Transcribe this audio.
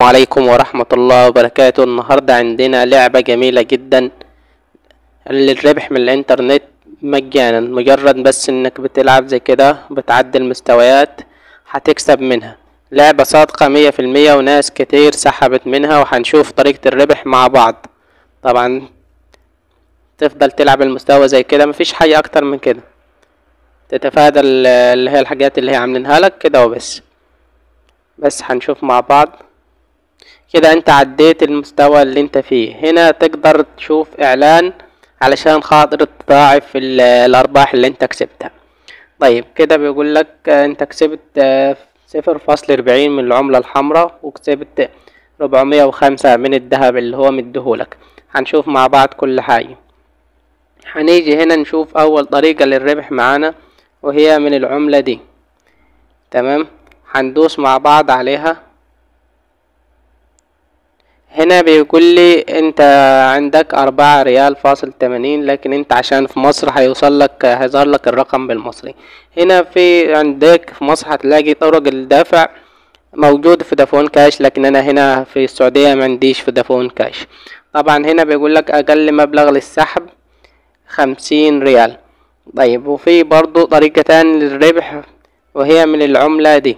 عليكم ورحمة الله وبركاته. النهاردة عندنا لعبة جميلة جدا للربح من الانترنت مجانا، مجرد بس انك بتلعب زي كده بتعدل مستويات هتكسب منها. لعبة صادقة 100%، وناس كتير سحبت منها، وهنشوف طريقة الربح مع بعض. طبعا تفضل تلعب المستوى زي كده، مفيش حاجة اكتر من كده، تتفادى اللي هي الحاجات اللي هي عاملينها لك كده وبس. بس هنشوف مع بعض. كده انت عديت المستوى اللي انت فيه. هنا تقدر تشوف اعلان علشان خاطر تضاعف الارباح اللي انت كسبتها. طيب كده بيقول لك انت كسبت 0.40 من العملة الحمراء، وكسبت 405 من الذهب اللي هو مديهولك. هنشوف مع بعض كل حاجة. هنيجي هنا نشوف اول طريقة للربح معانا، وهي من العملة دي. تمام، هندوس مع بعض عليها. هنا بيقول لي انت عندك 4.80 ريال، لكن انت عشان في مصر هيظهر لك الرقم بالمصري. هنا في عندك في مصر هتلاقي طرق الدفع موجود في فودافون كاش، لكن انا هنا في السعودية ما عنديش فودافون كاش. طبعا هنا بيقول لك اقل مبلغ للسحب 50 ريال. طيب وفي برضو طريقة تانية للربح، وهي من العملة دي.